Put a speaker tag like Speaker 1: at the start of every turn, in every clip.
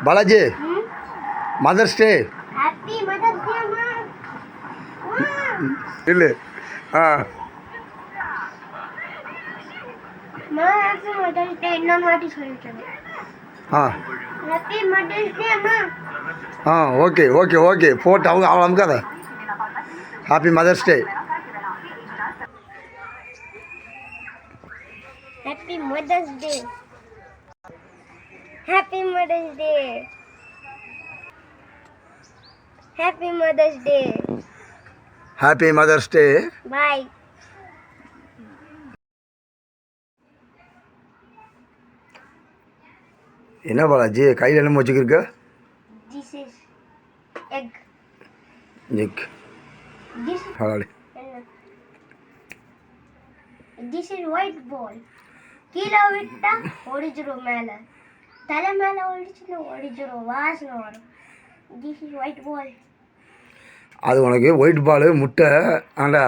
Speaker 1: Balaji mother's day
Speaker 2: happy mother's day அம்மா.
Speaker 1: இல்லை ஆ
Speaker 2: அம்மா ஹாப்பி மதர்ஸ் டே இன்னொரு வாட்டி சொல்லிட்டேன்.
Speaker 1: ஆ
Speaker 2: ஹாப்பி மதர்ஸ் டே அம்மா.
Speaker 1: ஆ ஓகே ஓகே ஓகே போட்டு அவங்க அவளை அமுக்காத. Happy mother's day.
Speaker 2: Happy mother's day. Happy mother's day. Happy mother's day.
Speaker 1: Happy mother's டே.
Speaker 2: பாய்.
Speaker 1: என்ன பாலாஜி கையில் என்ன வச்சுக்கிருக்க?
Speaker 2: This is egg.
Speaker 1: Egg
Speaker 2: This
Speaker 1: ஹாலி
Speaker 2: This is white ball. கீழே விட்டா ஒடிச்சிரும், மேலே தலை மேலே ஒடிச்சுன்னா ஒடிச்சிரும், வாசனை வரும். This is white ball.
Speaker 1: அது உனக்கு ஒயிட் பால் முட்டை ஆண்டா.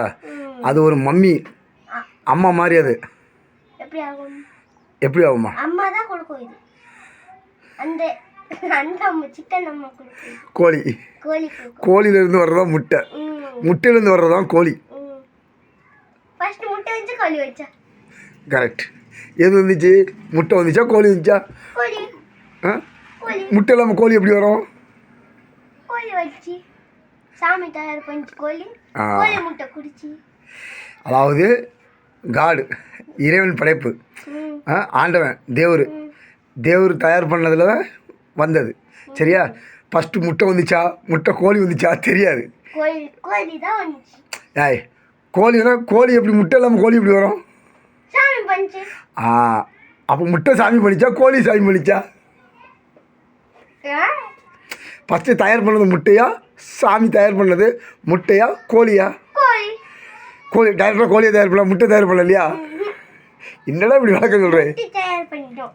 Speaker 1: அது ஒரு மம்மி அம்மா மாதிரி. அது
Speaker 2: எப்படி ஆகும்?
Speaker 1: எப்படி ஆகுமா?
Speaker 2: அம்மா தான் கொடுக்கும் இது. அந்த அந்த அம்மா சிக்கன் அம்மா கொடுக்கும்.
Speaker 1: கோழி
Speaker 2: கோழி கொடுக்கும்.
Speaker 1: கோழியிலேருந்து வர்றதான் முட்டை, முட்டையிலேருந்து வர்றதான் கோழி.
Speaker 2: ஃபர்ஸ்ட் முட்டை வச்சு கோழி வச்சா
Speaker 1: கரெக்ட். எது வந்துச்சு? முட்டை வந்துச்சா கோழி வந்துச்சா?
Speaker 2: கோழி.
Speaker 1: ஆ
Speaker 2: கோழி.
Speaker 1: முட்டை இல்லாமல் கோழி எப்படி வரும்?
Speaker 2: கோழி வச்சு சாமி தயார் பண்ணிச்சு கோழி.
Speaker 1: ஆ.
Speaker 2: கோழி முட்டை குடிச்சு.
Speaker 1: அதாவது காடு இறைவன் படைப்பு, ஆண்டவன் தேவர், தேவர் தயார் பண்ணதில் வந்தது. சரியா? ஃபஸ்ட்டு முட்டை வந்துச்சா முட்டை கோழி வந்துச்சா தெரியாது.
Speaker 2: கோழி கோழி தான் வந்துச்சு.
Speaker 1: ஏய் கோழினா கோழி எப்படி முட்டை இல்லாமல் கோழி எப்படி வரும்?
Speaker 2: சாமி பண்ணிச்சு.
Speaker 1: ஆ அப்போ முட்டை சாமி பண்ணிச்சா கோழி சாமி பண்ணிச்சா? ஃபஸ்ட்டு தயார் பண்ணது முட்டையா சாமி தயார் பண்ணது முட்டையா கோழியா?
Speaker 2: கோழி.
Speaker 1: கோழி டைரெக்டாக கோழியை தயார் பண்ணல, முட்டை தயார் பண்ணல இல்லையா? என்னடா இப்படி வழக்கம் சொல்கிறேன்?
Speaker 2: முட்டை தயார் பண்ணிட்டோம்.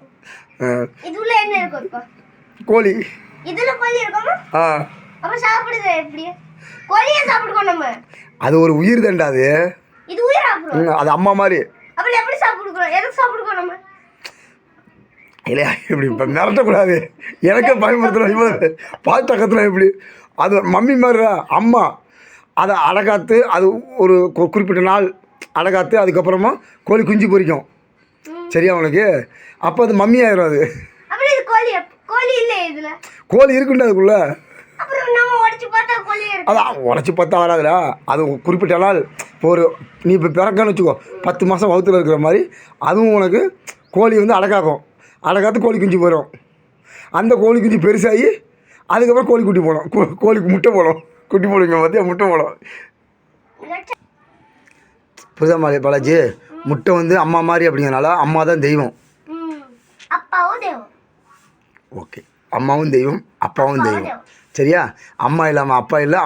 Speaker 2: இதுல என்ன இருக்கும் இப்போ?
Speaker 1: கோழி.
Speaker 2: இதுல கோழி இருக்குமா?
Speaker 1: ஆ
Speaker 2: அப்ப சாப்பிடுது எப்படி? கோழியை சாப்பிடுவோம் நம்ம.
Speaker 1: அது ஒரு உயிர் தான்டா அது.
Speaker 2: இது உயிர் சாப்பிடுவோம்.
Speaker 1: அது அம்மா மாதிரி.
Speaker 2: அப்படி எப்படி சாப்பிடுவோம்? எதுக்கு சாப்பிடுவோம் நம்ம?
Speaker 1: இல்லையா இப்படி இப்போ மிரட்டக்கூடாது. எனக்கே பயன்படுத்தணும் இவ்வளோ பால் தக்கத்தில் எப்படி? அது மம்மி மாதிரிடா அம்மா. அதை அடகாத்து அது ஒரு குறிப்பிட்ட நாள் அடகாத்து அதுக்கப்புறமா கோழி குஞ்சு பொரிக்கும். சரியா உனக்கு? அப்போ அது மம்மி ஆயிரும். அது
Speaker 2: அப்படி இது கோழி. கோழி இல்லை இதுல.
Speaker 1: கோழி இருக்குண்டா அதுக்குள்ள.
Speaker 2: அப்புறம் நம்ம உடைச்சு பார்த்தா கோழி இருக்கு.
Speaker 1: அதான் உடச்சி பார்த்தா வராதுடா. அது குறிப்பிட்ட நாள் ஒரு நீ இப்போ பிறக்கன்னு வச்சுக்கோ, 10 மாதம் வகுத்தில் இருக்கிற மாதிரி அதுவும் உனக்கு கோழி வந்து அடக்காக்கும். அடக்காத்து கோழி குஞ்சு போயிடும். அந்த கோழி குஞ்சு பெருசாகி அதுக்கப்புறம் கோழி குட்டி போடும். கோழிக்கு முட்டை போடும். குட்டி போடுங்க பார்த்தியா? முட்டை போடும். புரிதா மாதிரி பாலாஜி? முட்டை வந்து அம்மா மாதிரி அப்படிங்கிறனால அம்மா தான் தெய்வம்.
Speaker 2: அப்பாவும் தெய்வம்.
Speaker 1: ஓகே, அம்மாவும் தெய்வம் அப்பாவும் தெய்வம். சரியா? அம்மா இல்லாமல் அப்பா இல்லை,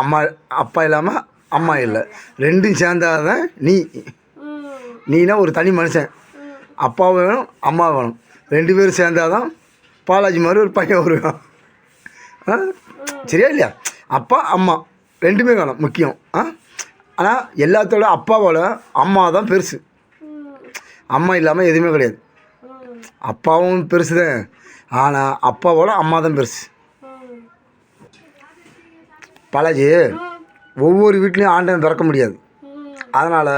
Speaker 1: அப்பா இல்லாமல் அம்மா இல்லை. ரெண்டும் சேர்ந்தாதான் நீ. நீனா ஒரு தனி மனுஷன். அப்பாவும் வேணும் அம்மாவும் வேணும். 2 பேரும் சேர்ந்தாதான் பாலாஜி மாதிரி ஒரு பையன் வருவான். சரியா இல்லையா? அப்பா அம்மா 2மே வேணும், முக்கியம். ஆனால் எல்லாத்தோட அப்பாவோட அம்மா தான் பெருசு. அம்மா இல்லாமல் எதுவுமே கிடையாது. அப்பாவும் பெருசு தான், ஆனால் அப்பாவோட அம்மா தான் பெருசு. பாலாஜி ஒவ்வொரு வீட்லேயும் ஆண்டவன் பிறக்க முடியாது. அதனால்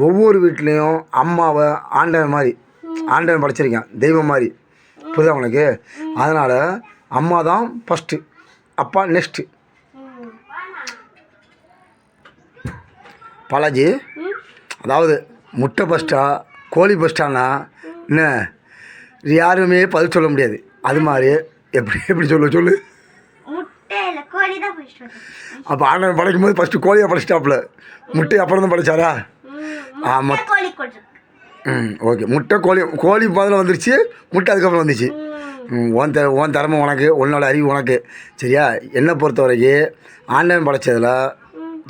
Speaker 1: ஒவ்வொரு வீட்லேயும் அம்மாவை ஆண்டவன் மாதிரி ஆண்டவன் படைச்சிருக்கான், தெய்வம் மாதிரி. புரியுதா உனக்கு? அதனால் அம்மா தான் ஃபஸ்ட்டு, அப்பா நெக்ஸ்ட்டு. பாலாஜி அதாவது முட்டை ஃபஸ்ட்டா கோழி ஃபஸ்ட்டானா என்ன யாருமே பதில் சொல்ல முடியாது. அது மாதிரி எப்படி சொல்லு. அப்போ ஆண்டவன் படைக்கும் போது ஃபஸ்ட்டு கோழியை படைச்சிட்டாப்புல, முட்டை அப்புறம் தான் படைச்சாரா? ஆமாம். ஓகே, முட்டை கோழி முதல்ல வந்துருச்சு, முட்டை அதுக்கப்புறம் வந்துச்சு. உன் திறமை உனக்கு, உன்னோட அறிவு உனக்கு. சரியா? என்னை பொறுத்த வரைக்கும் ஆண்டவன் படைச்சதில்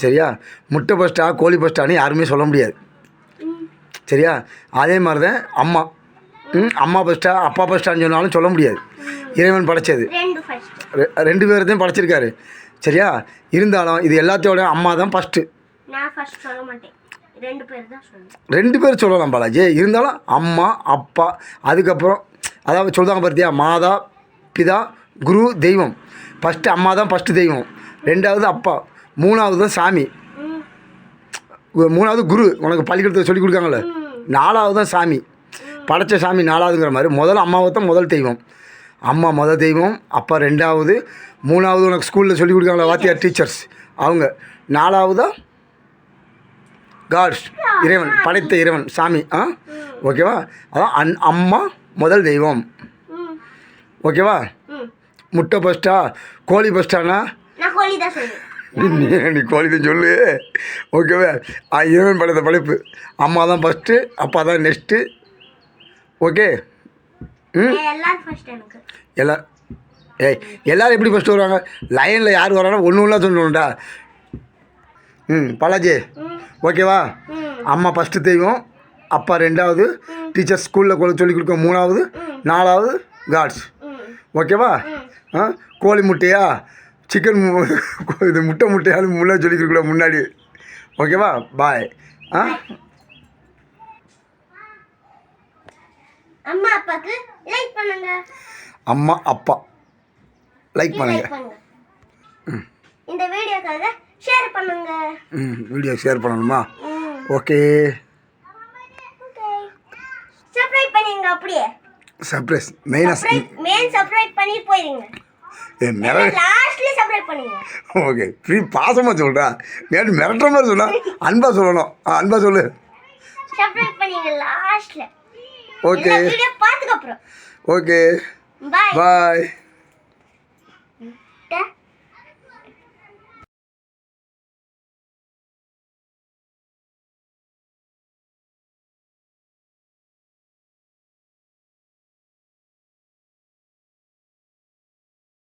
Speaker 1: சரியா முட்டை ஃபஸ்ட்டா கோழி ஃபஸ்ட்டான்னு யாருமே சொல்ல முடியாது. சரியா? அதே மாதிரி தான் அம்மா. அம்மா ஃபஸ்ட்டா அப்பா ஃபஸ்ட்டான்னு சொன்னாலும் சொல்ல முடியாது. இறைவன் படைச்சது 2 பேர்த்தையும் படைச்சிருக்காரு. சரியா? இருந்தாலும் இது எல்லாத்தையோட அம்மா தான் ஃபஸ்ட்டு. 2 பேர் சொல்லலாம் பாலாஜி. இருந்தாலும் அம்மா அப்பா அதுக்கப்புறம் அதாவது சொல்லுவாங்க பார்த்தியா, மாதா பிதா குரு தெய்வம். ஃபஸ்ட்டு அம்மா தான் ஃபஸ்ட்டு தெய்வம், ரெண்டாவது அப்பா, மூணாவது தான் சாமி, மூணாவது குரு உனக்கு பள்ளிக்கூடத்தில் சொல்லி கொடுக்காங்களே, நாலாவது தான் சாமி, படைச்ச சாமி நாலாவதுங்கிற மாதிரி. முதல்ல அம்மாவை தான் முதல் தெய்வம், அம்மா முதல் தெய்வம், அப்பா ரெண்டாவது, மூணாவது உனக்கு ஸ்கூலில் சொல்லி கொடுக்காங்களா வாத்தியார் டீச்சர்ஸ் அவங்க, நாலாவதா காட்ஸ் இறைவன், படைத்த இறைவன் சாமி. ஓகேவா? அதான் அம்மா முதல் தெய்வம். ஓகேவா? முட்டை ஃபஸ்ட்டா கோழி ஃபஸ்ட்டானா?
Speaker 2: நான் கோழி தான் சொல்லுவேன்.
Speaker 1: நீ கோழி தான் சொல்லு. ஓகேவா? இறைவன் படைத்த படைப்பு, அம்மா தான் ஃபஸ்ட்டு, அப்பா தான் நெக்ஸ்ட்டு. ஓகே.
Speaker 2: எல்லாரும் ஃபர்ஸ்ட் எனக்கு.
Speaker 1: எல்லோரும் எப்படி ஃபஸ்ட்டு வருவாங்க? லைனில் யார் வராங்கன்னா ஒன்றுலாம் சொல்லணும்டா. பாலாஜி ஓகேவா? அம்மா ஃபஸ்ட்டு தெய்வம், அப்பா ரெண்டாவது, டீச்சர் ஸ்கூலில் சொல்லி கொடுக்க மூணாவது, நாலாவது காட்ஸ். ஓகேவா? கோழி முட்டையா சிக்கன் இது முட்டையாவது முன்னாடி சொல்லி கொடுக்கல முன்னாடி. ஓகேவா? பாய்.
Speaker 2: அம்மா அப்பாக்கு லைக் பண்ணுங்க.
Speaker 1: அம்மா அப்பா லைக் பண்ணுங்க.
Speaker 2: இந்த வீடியோக்காக ஷேர் பண்ணுங்க.
Speaker 1: வீடியோ ஷேர் பண்ணணுமா? ஓகே.
Speaker 2: சப்ஸ்கிரைப் பண்ணுங்க. அப்படியே
Speaker 1: சர்ப்ரைஸ் மெயின்
Speaker 2: சப்ஸ்கிரைப் பண்ணி போயிடுங்க. லாஸ்ட்ல சப்ஸ்கிரைப் பண்ணுங்க.
Speaker 1: ஓகே. ஃப்ரீ பாசமாக சொல்கிறா, நேற்று மிரட்டுற மாதிரி சொன்னா, அன்பாக சொல்லணும். அன்பாக சொல்லு.
Speaker 2: சப்ஸ்கிரைப் பண்ணுங்க லாஸ்ட்ல.
Speaker 1: ஓகே.
Speaker 2: வீடியோ பார்த்துக்க அப்புறம்.
Speaker 1: ஓகே.
Speaker 2: பாய்.
Speaker 1: பாய்.